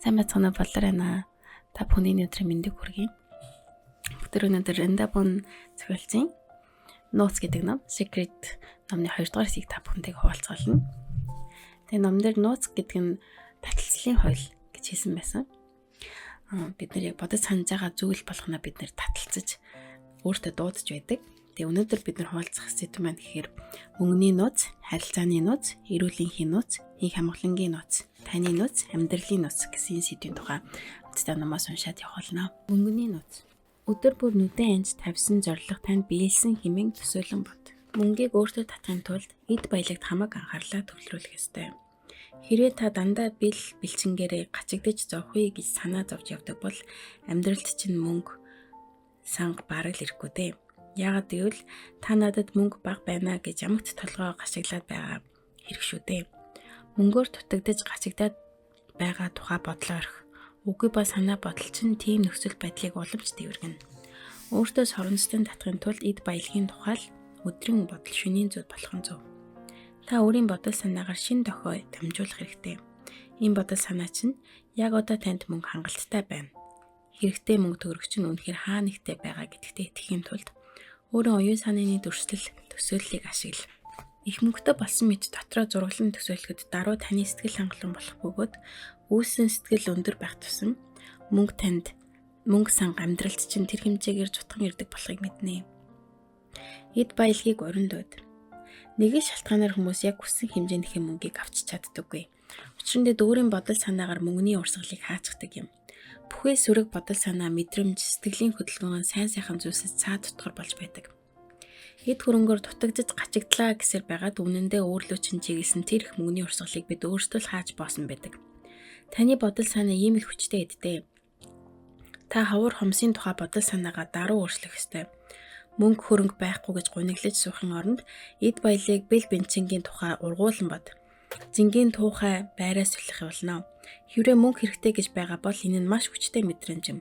Сайн байцгаана уу болор байна. Та бүхний өдрийн мэндийг хүргэе. Бүгд өнөөдөр Rendabon зохиолчийн Notes гэдэг ном, Secret номны 2 дугаар хэсгийг та бүхэнтэйг хуваалцгаална. Тэгээ номдэр Notes гэдэг нь таталцлын хууль гэж хэлсэн байсан. Бид нэр яг бодож санаж байгаа зүйл болгоно бид нэр таталцаж өөртөө дуудаж байдаг. Тэгээ өнөөдөр бид нар хуваалцах сэдв маань гэхээр мөнгөний нууц, харилцааны нууц, эрүүл энхийн нууц, их хамгаалангийн нууц, таны нууц, амьдралын нууц гэсэн сэдвийн тухай хамтдаа номоос уншаад явах болно. Мөнгөний нууц. Өдөр бүр нүдэн анж тавьсан зориг танд биелсэн хэмээн төсөөлөн бод. Мөнгийг өөртөө татахын тулд эд баялагт хамаг анхаарлаа төвлөрүүлэх ёстой. Хэрвээ та дандаа бэлчингээрээ гачигдаж зовхъя гэж санаа зовж явдаг бол амьдралд чинь мөнгө санга бараг л ирэхгүй дээ. Яагаад гэвэл та надад мөнгө бага байна гэж ямагт толгоо гашиглаад байгаа хэрэг шүү дээ. Мөнгөөр дутагдж гашигдаад байгаа тухай бодлоо орхи. Үгүй ба санаа бодол чинь тийм нөхцөл байдлыг уламж дэвэргэнэ. Өөртөө соронцтой татахын тулд эд баялагын тухай өдрийн бодол шөнийн зүйл болох нь зөв. Та өөрийн бодол санаагаар шин дохио дамжуулах хэрэгтэй. Энэ бодол санаа чинь яг одоо танд мөнгө хангалттай байна. Хэрэгтэй мөнгө төгрөг чинь үнэхээр хаа нэгтэй байгаа гэдэгтээ итгэхийн тулд өөрийн оюун санааны төсөөллийг ашигла. Их мөнгөтэй болсон мэт дотроо зураглан төсөөлөхөд даруй таны сэтгэл хангалуун болох бөгөөд үүссэн сэтгэл өндөр байх тусам мөнгө санга амьдралд чинь тэр хэмжээгээр зутхан ирдэг болохыг мэднэ. Эд баялагийг уран дууд. Нэгэн шалтгаанаар хүмүүс яг хүссэн хэмжээний мөнгийг авч чаддаггүй. Учир нь өөрийн бодол санаагаар мөнгөний урсгалыг хаацдаг юм. Бүхэл сүрэг бодол санаа, мэдрэмж, сэтгэлийн хөдөлгөөн сайн сайхан зүйлсэд цаад тутгар болж байдаг. Эд хөрөнгөөр дутагдж гачигдлаа гэсээр байгаад үнэндээ өөрлөө чинь чиглэсэн тэр их мөнгөний урсгалыг бид өөрсдөө л хааж боосон байдаг. Таны бодол санаа ийм л хүчтэй эдтэй. Та хавар хомсын тухай бодол санаагаа даруй өөрчлөх ёстой. Мөнгө хөрөнгө байхгүй гэж гуниглаж суухын оронд эд баялаг бэл бэнчингийн тухай ургуулan бод. Зингийн туухай байраа сулих болно. Хэврээ мөнгө хэрэгтэй гэж байгаа бол энэ нь маш хүчтэй мэдрэмж юм.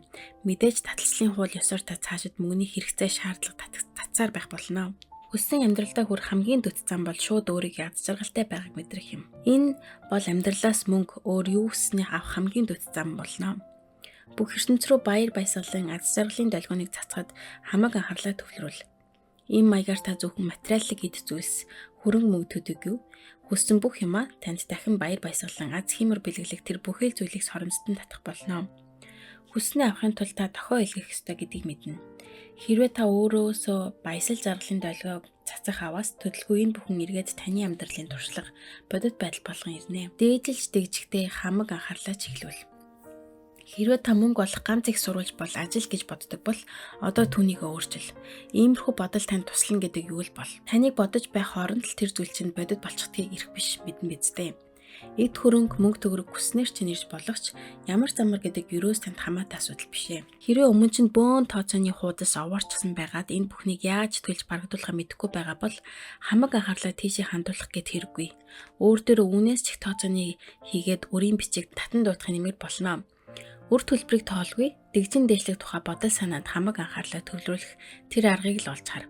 Мэдээж таталцлын хууль ёсоор та цаашид мөнгөний хэрэгцээ шаардлага татцаар байх болно. Хүссэн амьдралдаа хүрэх хамгийн дөт зам бол шууд өөрийгөө аз жаргалтай байгааг мэдрэх юм. Энэ бол амьдралаас мөнгө өөр юу хүснээ авах хамгийн дөт зам болно. Бүх ертөнц рүү баяр баясгалан аз жаргалын долгионыг цацхад хамаг анхаарлаа төвлөрүүл. Ийм маягаар та зөвхөн материаллык эд зүйлс, хөрөнгө мөнгө төдийгүй хүссэн бүх юмаа танд дахин баяр баясгалан аз хиймэр бэлгэлэх тэр бүхэл зүйлийг соромжтон татах болно. Хүснээ авахын тулд та дохио илгэх ёстой гэдгийг мэднэ. Хэрвээ та өөрөөсөө баясал жаргалын долгиог цацах аваас төлөвлөгөө энэ бүхэн эргээд таны амьдралын туршлага бодит байдал болгон ирнэ. Дээжилж дэгжихтэй хамаг анхаарлаа чиглүүл. Хэрвээ та мөнгө олох ганц их сурвалж бол ажил гэж боддог бол одоо түүнийг өөрчил. Иймэрхүү бодол танд туслана гэдэг юу л бол. Таныг бодож байх хооронд л тэр зүйл чинь бодит болчихдгийг ирэх биш мэдэн бидтэй. Эд хөрөнгө мөнгө төгрөг хүснээр чинь ирж болохч ямар замар гэдэг юроос танд хамаатай асуудал биш ээ. Хэрвээ өмнө чинь бөөн тооцооны хуудас овоорчсан байгаад энэ бүхнийг яаж төлж барагдуулахаа мэдэхгүй байгаа бол хамаг анхаарлаа тийшээ хандуулах гэд хэрэггүй. Өөр дөр үүнээс ч их тооцооны хийгээд өрийн бичиг татан дуудахын нэмэр болно. Үр төлбөрийг тоолгүй, дэгжин дээшлэх тухай бодол санаанд хамаг анхаарлаа төвлөрүүлэх тэр аргыг л олж хар.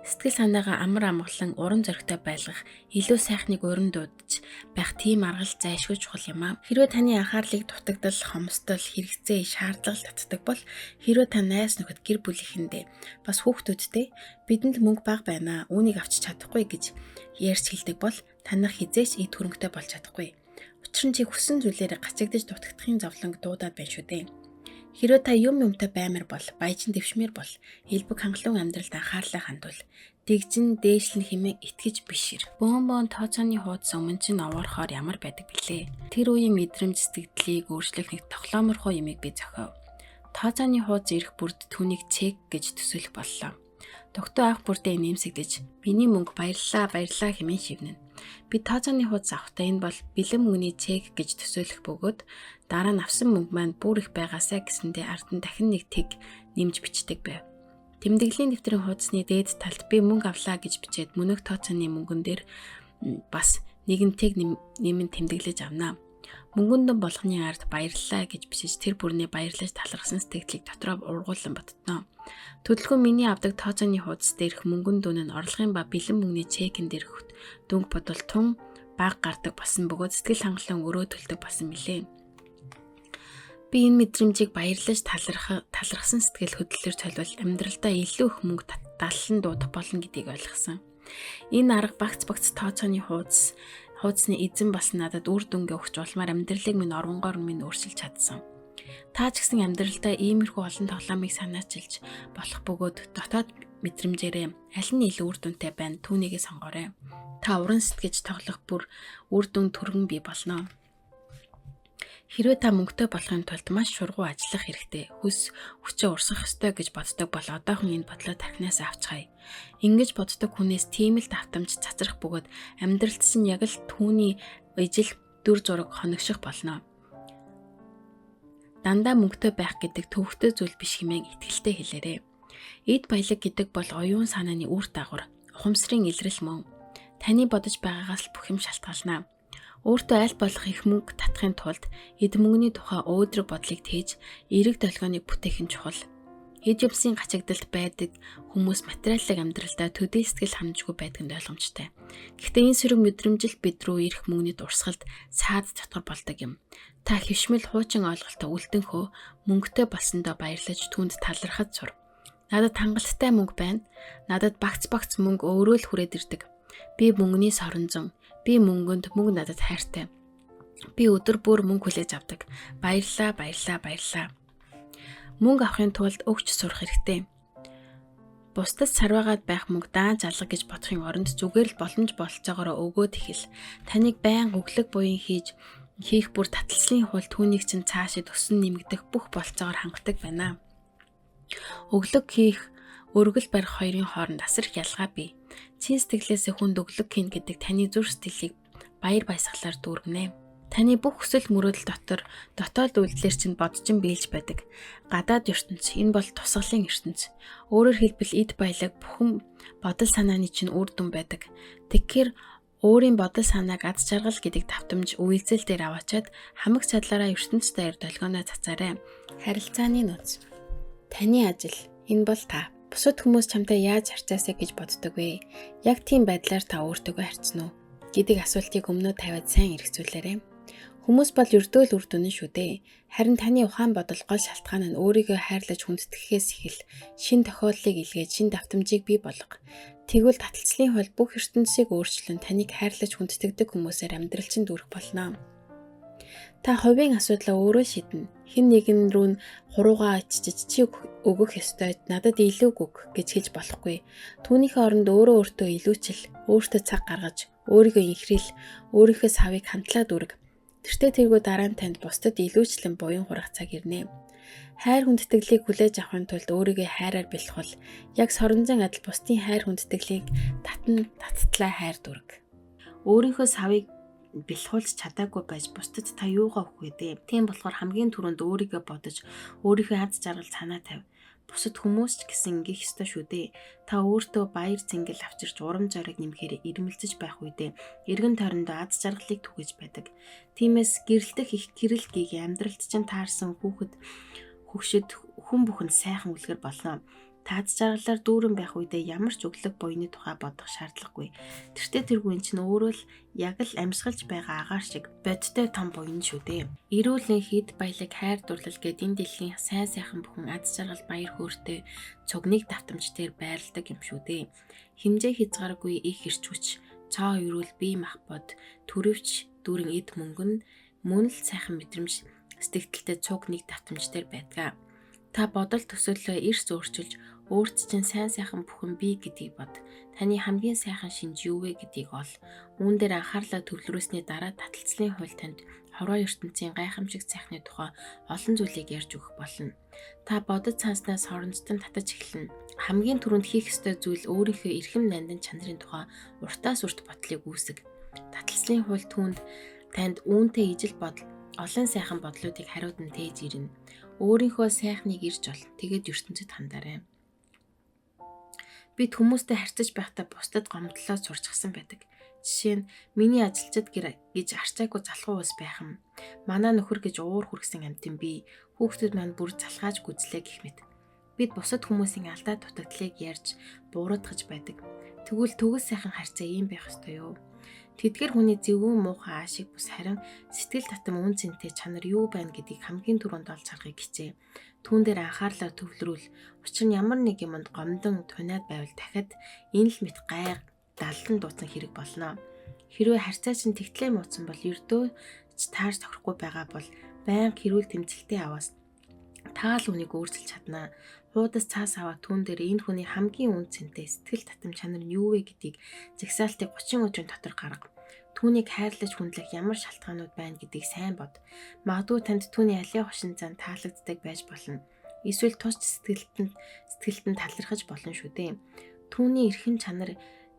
Сэтгэл санаагаа амар амгалан уран зоригтой байлгах, илүү сайхныг уран дуудаж байх тийм аргал зайлшгүй чухал юм аа. Хэрвээ таны анхаарлыг дутагдал, хомсдол, хэрэгцээ, шаардлага татдаг бол хэрвээ та найз нөхөд гэр бүлийнхэндээ бас хүүхдүүдтэй бидэнд мөнгө бага байна, үүнийг авч чадахгүй гэж ярьж хэлдэг бол танах хизээч эд хөрөнгөтэй болж чадахгүй. Учир нь чи хүссэн зүйлээрээ гачигдж дутагдахын зовлонг дуудаад байна шүү дээ. Хэрвээ та юмтай баймар бол, баяжин дэвшмээр бол, элбэг хангалуун амьдралд анхаарлаа хандуул. Дэгжин дээшлэн хэмээн итгэж бишэр. Бөөн тооцооны хуудас өмнө чинь овоорхоор ямар байдаг билээ. Тэр үеийн мэдрэмж сэтгэлдлийг өөрчлөх нэг тоглооморхоо юмыг би зохиов. Тооцооны хуудас ирэх бүрд түүнийг чек гэж төсөөлөх боллоо. Тогтоо анх бүрдээ нэмсэгдэж, биний мөнгө баярлаа хэмээн шивнэнэ. Би тооцооны хуудас авахдаа энэ бол бэлэн мөнгөний чек гэж төсөөлөх бөгөөд дараа нь авсан мөнгө маань бүр их байгаасаа гэсэндээ ард нь дахин нэг тэг нэмж бичдэг байв. Тэмдэглэлийн дэвтрийн хуудасны дээд талд би мөнгө авлаа гэж бичээд мөнөх тооцооны мөнгөн дээр бас нэгэн тэг нэмэн тэмдэглэж авнаа. Мөнгөнд болгоны ард баярлалаа гэж бичиж тэр бүрний баярлаж талархсан сэтгэлийг дотроо ургуулсан бодтноо. Төлөвлөгөө миний авдаг тооцооны хуудас дээрх мөнгөн дүн нь орлогын ба бэлэн мөнгөний чекэн дээрх дүнг бодвол тун бага гардаг болсон бөгөөд сэтгэл хангалуун өрөө төлдөг болсон мөлий. Би энэ мэдрэмжийг баярлаж талархсан сэтгэл хөдлөлөөр төлөвл амьдралдаа илүү их мөнгө даллан дуудах болно гэдгийг ойлгосон. Энэ арга багц тооцооны хуудасны эзэн болсон надад үр дүнгээ өгч улмаар амьдралыг минь оронгоор минь өөрчилж чадсан. Та ч гэсэн амьдралдаа иймэрхүү олон тоглоомыг санаачилж болох бөгөөд дотоод мэдрэмжээрээ аль нь илүү үр дүнтэй байна түүнийгээ сонгоорой. Та уран сэтгэж тоглох бүр үр дүн түргэн бий болно. Хэрвээ та мөнгөтэй болохын тулд маш шургуу ажиллах хэрэгтэй, хүчээ урсгах ёстой гэж боддог бол одоохон энэ бодлоо тархинаас авчхай. Ингэж боддог хүнээс тийм л давтамж цацрах бөгөөд амьдралд чинь яг л түүний ижил дүр зураг хоногших болно. Дандаа мөнгөтэй байх гэдэг төвөгтэй зүйл биш хэмээн итгэлтэй хэлээрэй. Эд баялаг гэдэг бол оюун санааны үр дагавар, ухамсарын илрэл мөн. Таны бодож байгаагаас л бүх юм шалтгаална. Өөртөө аль болох их мөнгө татахын тулд эд мөнгөний тухай өөдрөг бодлыг тээж эерэг долгионыг бүтээх нь чухал. Эд юмсын гачигдалд байдаг хүмүүс материаллык амьдралдаа төдий сэтгэл ханамжгүй байдаг нь ойлгомжтой. Гэхдээ энэ сөрөг мэдрэмжил бид рүү ирэх мөнгөний дурсгалд саад дотор болдог юм. Та хөвшмөл хуучин ойлголтоо үлдэнхөө мөнгөтэй болсондоо баярлаж түүнд талархаж сур. Надад хангалттай мөнгө байна. Надад багц мөнгө өөрөө л хүрээд ирдэг. Би мөнгөний соронзон. Би мөнгөнд мөнгө надад хайртай. Би өдөр бүр мөнгө хүлээж авдаг. Баярлаа. Мөнгө авахын тулд өгч сурах хэрэгтэй. Бусдад сарваагаад байх мөнгө даанч алга гэж бодохын оронд зүгээр л боломж болцоогоор өгөөд ихэл. Таныг байн өглөг буян хийх бүр таталцлын хууль түүнийг чинь цаашид өсөн нэмэгдэх бүх болцоогоор хангадаг байна. Өглөг хийх, өргөл барих хоёрын хооронд асар их ялгаа бий. Чин сэтгэлээсээ хүнд өглөг хийн гэдэг таны зүрх сэтгэлийг баяр баясгалаар дүүргэнэ. Таны бүх хүсэл мөрөөдөл дотоод үйлдэлэр чинь бодчин биелж байдаг. Гадаад ертөнц энэ бол тусгалын ертөнц. Өөрөөр хэлбэл эд баялаг бүхэн бодол санааны чинь үр дүн байдаг. Тэгэхээр өөрийн бодол санааг аз жаргал гэдэг давтамж үйлдэл дээр аваачаад хамаг чадлаараа ертөнц дээр долгионоо цацаарай. Харилцааны нууц. Таны ажил энэ бол та. Бусад хүмүүс чамтай яаж харьцаасаа гэж боддог вэ? Яг тийм байдлаар та өөртөөгөө харьцсан уу гэдэг асуултыг өмнөө тавиад сайн эргцүүлээрэй. Хүмүүс бол ердөөл үр дүн шүү дээ. Харин таны ухаан бодол гол шалтгаан нь өөрийгөө хайрлаж хүндэтгэхээс ихэл шин тохиолдлыг илгээд шин давтамжийг бий болгох. Тэгвэл таталцлын хууль бүх ертөнцийг өөрчлөн таныг хайрлаж хүндэтгдэг хүмүүсээр амьдрал чинь дүүрэх болно. Та хувийн асуудлаа өөрөө шийднэ. Хэн нэгэн рүү нь хуруугаа ичиж чи өгөх ёстой, надад илүү өг гэж хэлж болохгүй. Түүнийхээ оронд өөртөө илүүчил, өөртөө цаг гаргаж, өөрийгөө инхрийл, өөрийнхөө савыг хамтлаад үрг. Тэртээ тэргүй дараа нь танд бусдад илүүчлэн буян хурах цаг ирнэ. Хайр хүндэтгэлийг хүлээж авахын тулд өөрийгөө хайраар бэлтгэл. Яг соронзон адил бусдын хайр хүндэтгэлийг таттлаа хайр дүрг. Өөрийнхөө савыг бэлхүүлж чадаагүй байж бусдад та юугаа өгөх вэ дээ? Тийм болохоор хамгийн түрүүнд өөрийгөө бодож, өөрийнхөө аз жаргал санаа тавь. Бусад хүмүүс ч гэсэн ингэх ёстой шүү дээ. Та өөртөө баяр цэнгэл авчирч урам зориг нэмэхээр ирмэлзэж байх үедээ эргэн тойрондоо аз жаргалыг түгэж байдаг. Тиймээс гэрэлтэх их гэрэл гийг амьдралд чинь таарсан хөгшөд хүн бүхэнд сайхан үлгэр болно. Та аз жаргалаар дүүрэн байх үедээ ямар ч өглөг буйны тухай бодох шаардлагагүй. Тэртээ тэргүй эн чинь өөрөө л яг л амьсгалж байгаа агаар шиг бодтой том буйн шүү дээ. Эрүүлэн хэд баялаг хайр дурлал гэд энэ дэлхийн сайхан бүхэн аз жаргал баяр хөөртэй цугныг давтамжтайр байрладаг юм шүү дээ. Химжээ хязгааргүй их ирч хүч, цоо эрүүл бие махбод, төрөвч дүүрэн эд мөнгөн мөн л сайхан мэдрэмж сэтгэлдээ цугныг давтамжтайр байдаг. Та бодол төсөөллөө эрс өөрчилж өөрт чинь сайхан бүхэн бий гэдгийг бод. Таны хамгийн сайхан шинж юу вэ гэдгийг ол. Үүн дээр анхаарлаа төвлөрөөсний дараа таталцлын хууль танд хорвоо ертөнцийн гайхамшиг сайхны тухай олон зүйлийг ярьж өгөх болно. Та бодож цааснаас хоронцтон татаж эхэлнэ. Хамгийн түрүүнд хийх ёстой зүйл өөрийнхөө эрхэм нандин чанарын тухай уртаас урт бодлыг үүсгэх. Таталцлын хууль түүнд танд үүнтэй ижил бодол олон сайхан бодлуудыг хариудан тээж ирнэ. Өөрийнхөө сайхныг ирж ол. Тэгээд ертөнцид хандаарай. Бид хүмүүстэй харьцаж байхдаа бусдад гомдлоо сурчсан байдаг. Жишээ нь миний ажилчид гэж арчаагүй залхуу ус байх юм. Манай нөхөр гэж уур хүргсэн амтэн би. Хүүхдүүд маань бүр залхааж гүзлээ гэх мэт. Бид бусад хүмүүсийн алдаа дутагдлыг ярьж буруутгаж байдаг. Тэгвэл төгс сайхан харьцаа ийм байх ёстой юу? Тэдгээр хүний зөвүүн муухай аашиг бус харин сэтгэл татам үн цэнтэй чанар юу байна гэдгийг хамгийн түрүүнд олж харахыг хичээ. Түүн дээр анхаарлаа төвлөрүүл. Учир нь ямар нэг юмд гомдон тунаад байвал дахиад энэ л мэт гай даллан дууцсан хэрэг болно. Хэрвээ харьцаа чинь тэгтлээ мууцсан бол ердөө таарч тохирохгүй байгаа бол байнга хэрүүл тэмцэлтэй аваас таал үнийг өөрчилж чадна. Хуудас цаас аваад түүн дээр энэ хүний хамгийн үн цэнтэй сэтгэл татам чанар нь юу вэ гэдгийг загсаалтыг 30 өдрийн дотор гарга. Түүнийг хайрлаж хүндлэх ямар шалтгаанууд байна гэдгийг сайн бод. Магадгүй танд түүний алийн хошин зан таалагддаг байж болно. Эсвэл тусч сэтгэлтэн талархаж болно шүү дээ. Түүний эрхэм чанар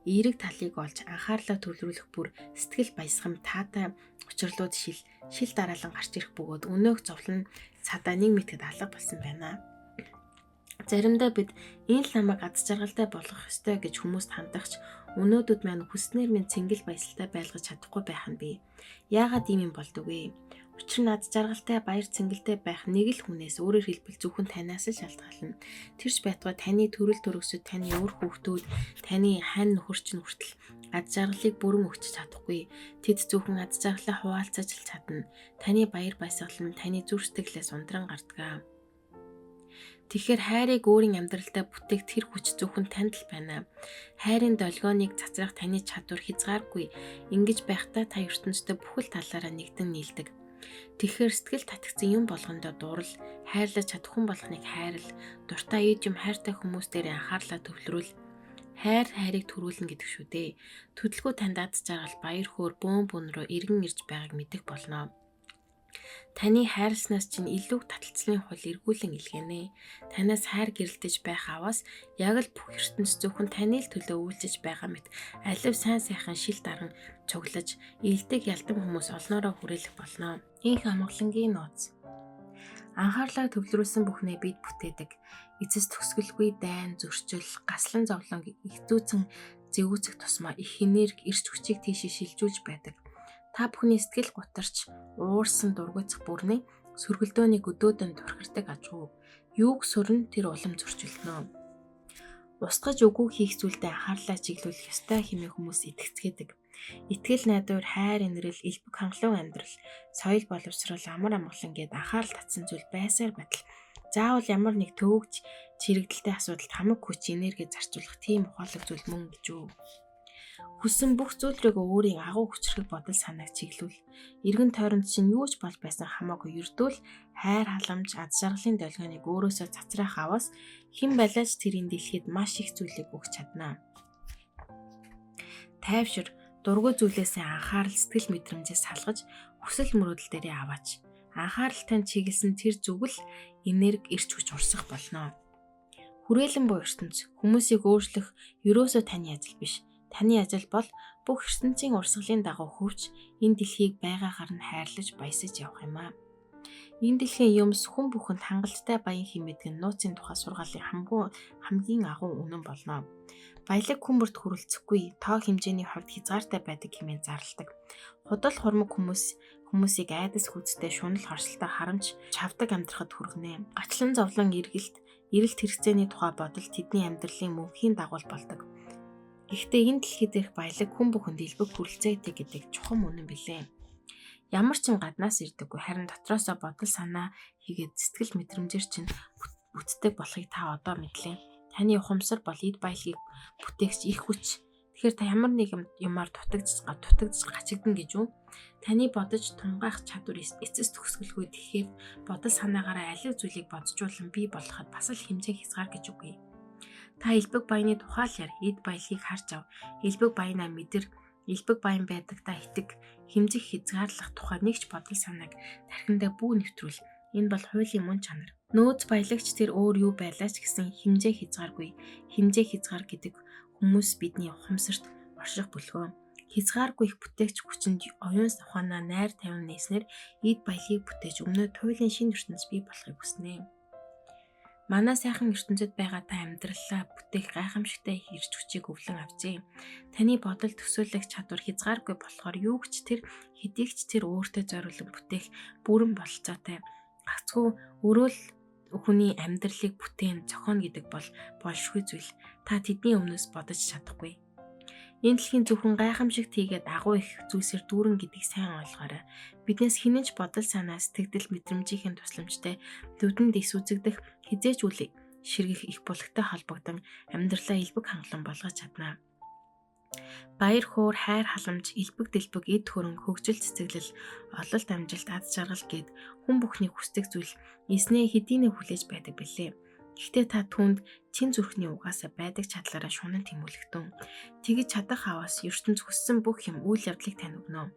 эерэг талыг олж анхаарлаа төвлөрүүлэх бүр сэтгэл баясгам таатай учирлууд шил дараалан гарч ирэх бөгөөд өнөөх зовлон цадаа нэг мэтгэд алга болсон байна. Заримдаа бид энэ л намайг аз жаргалтай болгох ёстой гэж хүмүүст хандагч өнөөдөд маань хүснээр минь цэнгэл баясгалтай байлгаж чадахгүй байх нь бий. Яагаад ийм юм болдог вэ? Учир нь аз жаргалтай баяр цэнгэлтэй байх нэг л хүнээс өөрөөр хэлбэл зөвхөн танаас л шалтгаална. Тэрч байтугай таны төрөл төрөсөд таны өр хүүхдүүд таны хань нөхөрч нь хүртэл аз жаргалыг бүрэн өгч чадахгүй. Тэд зөвхөн аз жаргалаа хуваалцаж л чадна. Таны баяр баясгал нь таны зүрх сэтгэлээс ундран гардаг. Тэгэхээр хайрыг өөрийн амьдралдаа бүтээх тэр хүч зөвхөн танд л байна. Хайрын долгионыг цацрах таны чадвар хязгааргүй. Ингэж байхдаа та ертөнцийн бүхэл талаараа нэгдэн нийлдэг. Тэгэхээр сэтгэл татгцсан юм болгондоо дурал, хайрлаж чадах хүн болгоныг хайрал, дуртай ээж юм хайртай хүмүүс дээр анхаарлаа төвлөрүүл. Хайрыг төрүүлнэ гэдэг шүү дээ. Төдөлгүй танд аз жаргал, баяр хөөр, бөөн бөн рүү эргэн ирж байгааг мэдэх болно. Таны хайрласнаас чинь илүү таталцлын хул эргүүлэн илгээнэ. Танаас хайр гэрэлтэж байх аваас яг л бүх ертөнц зөвхөн таны л төлөө үйлчиж байгаа мэт алив сайн сайхан шил даран цуглаж илдэг ялдан хүмүүс олноороо хүрээлэх болно. Инх амгалангийн нууц. Анхаарлаа төвлөрүүлсэн бүхнээ бид бүтээдэг. Эцэс төгсгөлгүй дайн, зөрчил, гаслан зовлон ихзүүцэн зэвүүцэх тусмаа их энерги, эрч хүчийг тийшээ шилжүүлж байдаг. Та бүхний сэтгэл гутарч уурсан дургуцах бүрний сөргөлдөөнийг өдөөдөн турхирдаг ажгүй. Юуг сүрэн тэр улам зөрчилдөнө. Устгаж үгүй хийх зүйлдээ анхаарлаа чиглүүлэх ёстой хэмээн хүмүүс итгэцгээдэг. Итгэл найдвар, хайр инрэл, элбэг хангалуун амьдрал, соёл боловсрол, амар амгалан гээд анхаарал татсан зүйл байсаар байтал заавал ямар нэг төвөгч чирэгдэлтэй асуудалд хамаг хүч энерги зарцуулах тийм ухаалаг зүйл мөн гэж үү. Хүссэн бүх зүйлрээ өөрийн агуу хүчрэг бодол санааг чиглүүл. Эргэн тойронд чинь юу ч болж байсан хамаагүй ердөө л хайр халамж, аз жаргалын долгионыг өөрөөсөө цацраах аваас хэн байлаач тэрийн дэлхийд маш их зүйлийг өгч чадна. Тайвшир, дургүй зүйлээсээ анхаарал сэтгэл мэдрэмжээс салгаж хүсэл мөрөөдөл дээрээ аваач. Анхааралтай чиглэсэн тэр зүгэл энерги эрч хүч урсах болно. Хүрээлэн буй ертөнц хүмүүсийг өөрчлөх ерөөсөө таны ажил биш. Таны ажил бол бүх ертөнцийн урсгалын дагуу хөвч энэ дэлхийг байгаагаар нь хайрлаж баясаж явах юм аа. Энэ дэлхийн юмс хүн бүхэнд хангалттай баян хэмэдэг нь нууцын тухай сургаалын хамгийн агуу үнэн болно. Баялаг хүмүүрт хүрэлцэхгүй тоо хэмжээний хувьд хязгаартай байдаг хэмээн зарладаг. Худал хурмаг хүмүүсийг айдас хүчтэй шунал хорсолтой харамж чавдаг амьдрахад хүргэнэ. Гачлан зовлон эргэлт хэрэгцээний тухай бодол тэдний амьдралын мөнхийн дагуул болдог. Гэхдээ энэ дэлхий дээрх баялаг хүн бүхэнд илбэг хүрэлцээтэй гэдэг чухам үнэн билээ. Ямар ч юм гаднаас ирдэггүй харин дотроосоо бодол санаа хийгээд сэтгэл мэдрэмжээр чинь бүтдэг болохыг та одоо мэдлээ. Таны ухамсар бол эд баялагийг бүтээгч их хүч. Тэгэхээр та ямар нэг юмар дутагдж гачигдана гэж үү? Таны бодож тунгаах чадвар эцэс төгсгөлгүй тэгэхээр бодол санаагаараа алив зүйлийг боджуулан бий болгоход бас л хэмжээ хязгаар гэж үгүй. Та элбэг баяны тухай л яар, эд баялагийг харж ав. Элбэг баянаа мэдэр, элбэг баян байдагтаа итэг, хэмжих хязгаарлах тухай нэгч бодол санааг тархиндаа бүү нэвтрүүл. Энэ бол хуулийн мөн чанар. Нөөц баялагч тэр өөр юу байлаач гэсэн хэмжээ хязгааргүй. Хэмжээ хязгаар гэдэг хүмүүс бидний ухамсарт орших бүлгөө. Хязгааргүй их бүтээгч хүчинд оюун ухаанаа найр тавин нээснээр эд баялагийг бүтээж өмнөө туйлын шинэ ертөнц бий болохыг хүснэ. Манай сайхан ертөнцид байгаа та амьдралаа бүтээх гайхамшигтай ирж хүчийг өвлөн авчээ. Таны бодол төсөөлөх чадвар хязгааргүй болохоор юу ч тэр хэдийгч тэр өөртөө зориулан бүтээх бүрэн бололцоотой. Гацгүй өрөөл хүний амьдралыг бүтээн зохионо гэдэг бол болшгүй зүйл. Та тэдний өмнөөс бодож чадахгүй. Энэ дэлхийн зөвхөн гайхамшигт хийгээд агуу их зүйлсээр дүүрэн гэдгийг сайн ойлгоорой. Биднээс хинэнч бодол санаа сэтгэл мэдрэмжийн тусламжтай нүдэнд ис үзэгдэх хизээч үл ширгэх их булгтай холбогдсон амьдралаа элбэг хангалуун болгож чадна. Баяр хуур, хайр халамж, элбэг дэлбэг, эд хөрөнгө, хөгжил цэцэглэл, ололт амжилт, ад жаргал гэд хүн бүхний хүсдэг зүйл эснээ хэдийнэ хүлээж байдаг билээ. Гэхдээ та түүнд чин зүрхний угаасаа байдаг чадлаараа шунан тэмүүлэгтэн. Тэгж чадах аваас ертөнц хүссэн бүх юм үйл явдлыг тань өгнө.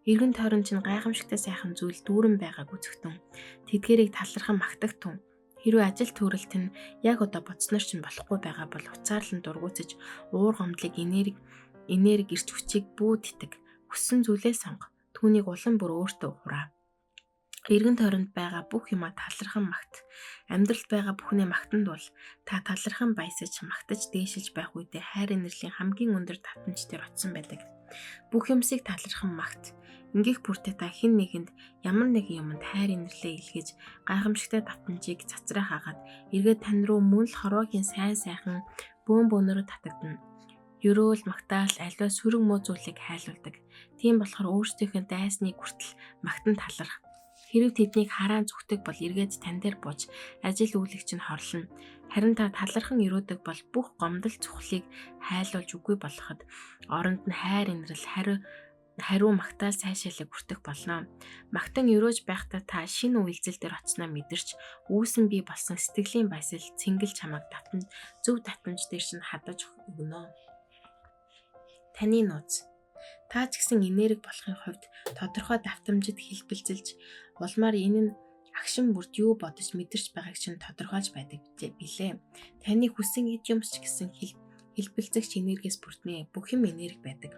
Эргэн тойрон чинь гайхамшигтай сайхан зүйл дүүрэн байгааг үзэгтэн. Тэдгэрийг талархан магтагтун. Хэрвээ ажил төрөлт нь яг одоо бодсноор чинь болохгүй байгаа бол уцаарлан дургуутж уур гомдлыг энерги ирч хүчийг бүүдтэг. Хүссэн зүйлээ сонго. Түүнийг улам бүр өөртөө хураа. Эргэн тойронд байгаа бүх юмаа талархан магт. Амьдралд байгаа бүхнээ магтанд бол та талархан баясаж, магтаж, дээшилж байх үедээ хайр инэрлийн хамгийн өндөр татамж дээр очсон байдаг. Бүх юмсыг талархан магт. Ингээх бүртээ та хэн нэгэнд ямар нэгэн юмд хайр инэрлээ илгээж, гайхамшигтай татамжийг цацраа хаагаад эргээд тань руу мөн л хорвоогийн сайн сайхан бөөн бөөнөрө татагдана. Ерөөл магтаал аливаа сүрэг муу зүйлийг хайлуулдаг. Тийм болохоор өөрсдийнхөө дайсныг хүртэл магтан таларх. Хэрэг тэднийг хараан зүгтэг бол эргээд тань дээр бууж ажил үйлэгч нь хорлоно. Харин та талархан өрөөдөг бол бүх гомдол зүхлийг хайлуулж үгүй болоход оронд нь хайр инрэл хариу магтаал сайшаалыг хүртэх болно. Магтан өрөөж байхдаа та шинэ үйлдэл дээр очсноо мэдэрч үүсэн бий болсон сэтгэлийн баясал цэнгэл чамайг зөв татамж дээр чинь хадаж өгнө. Таны нууц. Та ч гэсэн энерги болохын хувьд тодорхой давтамжид хэлбэлзэлж улмаар энэ нь агшин бүрд юу бодож мэдэрч байгааг чинь тодорхойлж байдаг билээ. Таны хүссэн эд юмс ч гэсэн хэлбэлзэгч энергиэс бүрднэ. Бүх юм энерги байдаг.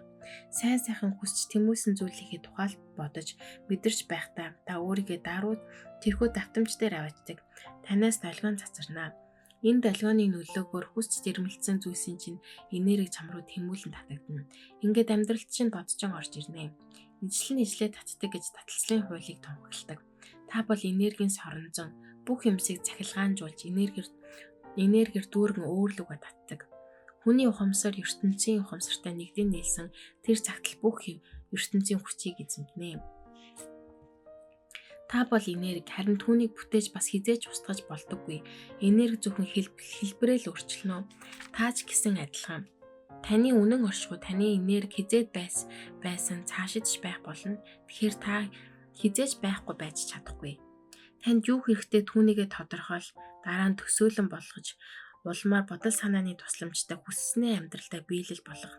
Сайн сайхан хүсч тэмүүлсэн зүйлийнхээ тухай бодож мэдэрч байхдаа та өөрийгөө даруй тэрхүү давтамж дээр аваачдаг. Танаас долгион цацарна. Энэ долгионы нөлөөгөөр хүсч зэрмэлцсэн зүйлсийн чинь энерги чам руу тэмүүлэн татагдана. Ингээд амьдралд чинь доджон орж ирнэ. Ижлэн ижлээ татдаг гэж таталцлын хуулийг тунхагладаг. Та бол энергийн соронзон бүх юмсыг цахилгаанжуулж энергиэр дүүргэн өөрлөгөө татдаг. Хүний ухамсар ертөнцийн ухамсартай нэгдэн нийлсэн тэр цагтл бүх ертөнцийн хүчийг эзэмднэ. Та бол энерги, харин түүнийг бүтээж бас хизээж устгаж болдоггүй. Энерги зөвхөн хэлбэрээ л өөрчлөнө. Та ч гэсэн адилхан. Таны үнэн оршихуй таны энерги хизээд байсан цаашидж байх болно. Тэгэхээр та хизээж байхгүй байж чадахгүй. Танд юу хэрэгтэй түүнийгээ тодорхойл, дараа нь төсөөлөн болгож, улмаар бодол санааны тусламжтай хүсснээ амьдралдаа биелэл болгох.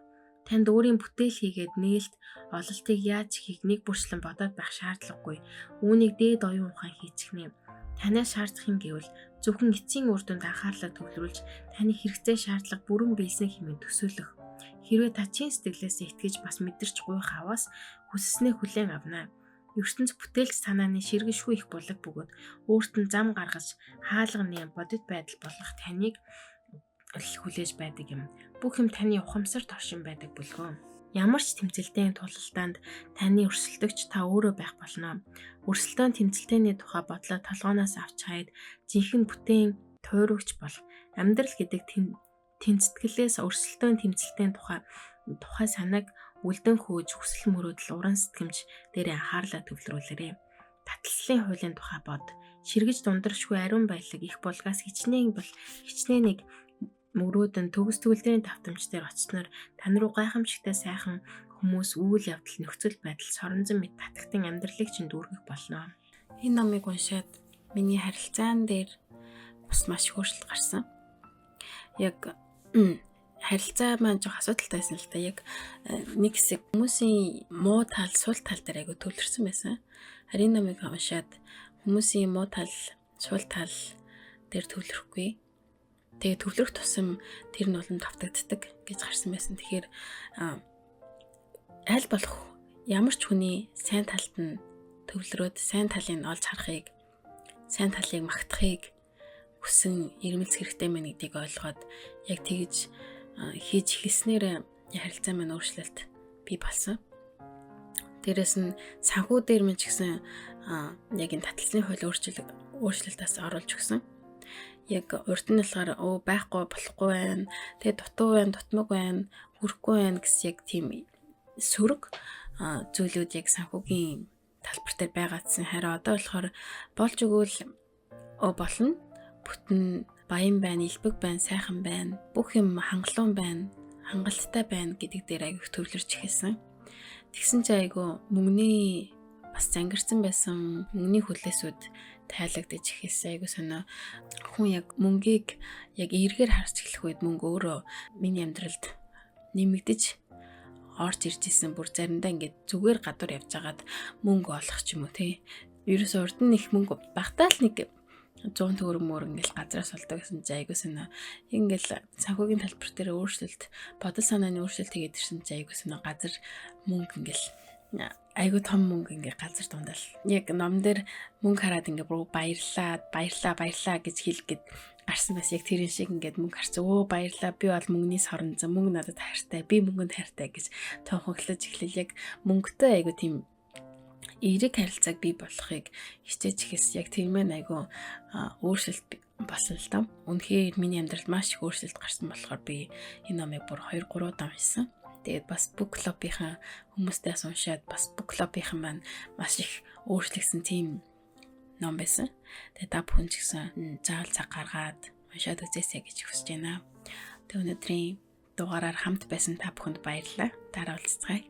Танд өөрийн бүтээл хийгээд нээлт ололтыг яаж хийх нэг бүрчлэн бодоод байх шаардлагагүй. Үүнийг дээд оюун ухаан хийчихнэ. Танаас шаардах юм гэвэл зөвхөн эцсийн үр дүнд анхаарлаа төвлөрүүлж таны хэрэгцээ шаардлага бүрэн биелсэн хэмээн төсөөлөх. Хэрвээ та чин сэтгэлээсээ итгэж бас мэдэрч гуйх аваас хүсснээ хүлээн авна. ертөнц бүтээлч санааны ширгэшгүй их булаг бөгөөд өөрт нь зам гаргаж хаалганы бодит байдал болгох таныг хүлээж байдаг юм. Бүх юм таны ухамсарт оршин байдаг бүлгөө. Ямар ч тэмцэлтийн тулалдаанд таны өрсөлдөгч та өөрөө байх болно. Өрсөлдөөн тэмцэлтийн тухай бодлоо толгооноос авч хаяад жинхэнэ бүтээн туйрагч бол амьдрал гэдэг тэнцэтгэлээс өрсөлдөөн тэмцэлтийн тухай санааг үлдэн хөөж хүсэл мөрөөдөл уран сэтгэмж дээр анхаарлаа төвлөрүүлээрэй. Таталцлын хуулийн тухай бод. Ширгэж дундаршгүй ариун баялаг их булгаас хичнээн мөрөөдөн төгс төгөлдрийн давтамж дээр очсноор тань руу гайхамшигтай сайхан хүмүүс үйл явдал нөхцөл байдал соронзон мэд татагтын амьдралыг чинь дүүргэх болно. Энэ номыг уншаад миний харилцаан дээр бас маш их өөрчлөлт гарсан. Яг харилцаа маань жоох асуудалтайсэн л та. Яг нэг хэсэг хүмүүсийн муу тал, сул тал дээр айгу төвлөрсөн байсан. Харин номыг уншаад хүмүүсийн муу тал, сул тал дээр төвлөрөхгүй. Тэгээ төвлөрөх тусам тэр нь болон давтагддаг гэж гарсан байсан. Тэгэхээр аль болох ямар ч хүний сайн талд нь төвлөрөөд сайн талыг олж харахыг, сайн талыг магтахыг хүсэн ирмэлц хэрэгтэй мэн гэдгийг ойлгоод яг тэгж хийж эхэлснээр харилцаа маань өөрчлөлт бий болсон. Дээрээс нь санхүү дээр мэн ч гэсэн яг энэ таталцлын хууль өөрчлөлтөөс оруулж өгсөн. Яг урд нь болохоор байхгүй болохгүй байна. Тэгээ дутуу байна, дутмаг байна, хүрэхгүй байна гэсэн яг тийм сөрөг зүйлүүд яг санхүүгийн талбар дээр байгаадсан. Харин одоо болохоор болж өгвөл болно. Бүтэн баян байна, илбэг байна, сайхан байна. Бүх юм хангалуун байна, хангалттай байна гэдэг дээр аяг их төвлөрч эхэлсэн. Тэгсэн чинь айгу мөнгөний бас зангирсан байсан мөнгөний хүлээсүүд тайлагдаж эхэлсэн. Айгу сонио хүн яг мөнгийг яг эргээр харж эхлэх үед мөнгө өөрөө миний амьдралд нэмэгдэж орж ирж исэн. Бүр заримдаа ингээд зүгээр гадуур явж агаад мөнгө олох ч юм уу тий. Ерөөс урд нь их мөнгө багтаал нэг 100 төгрөг мөр ингээл газраас олдог гэсэн чи айгу сонио ингээл санхүүгийн талбар дээр өөрчлөлт, бодол санааны өөрчлөлт хийгээд ирсэн чи айгу сонио газар мөнгө ингээл айгу том мөнгө ингээ газар дундал яг ном дээр мөнгө хараад ингээ бүр баярлаа гэж хэлгээд гарсан бас яг тэрэн шиг ингээд мөнгө харсан. Баярлаа, би бол мөнгөний соронзон, мөнгө надад хайртай, би мөнгөнд хайртай гэж тонхоглож эхлэл яг мөнгөтэй айгу тийм эерэг харилцааг бий болгохыг хичээж эхэлсэн. Яг тийм ээ айгу өөрчлөлт болсон л даа. Үнэхээр миний амьдралд маш их өөрчлөлт гарсан болохоор би энэ номыг бүр 2-3 удаа уншсан. Тэгээд бас book club-ийн хүмүүстээс уншаад бас book club-ийн маань маш их өөрчлөгдсөн тийм ном байсан. Тэгээд та бүхэн ч гэсэн заавал цаг гаргаад уншаад үзээсэй гэж хүсэж байна. Тэгээд өнөөдрийн дугаараар хамт байсан та бүхэнд баярлалаа. Дараа уулзцгаая.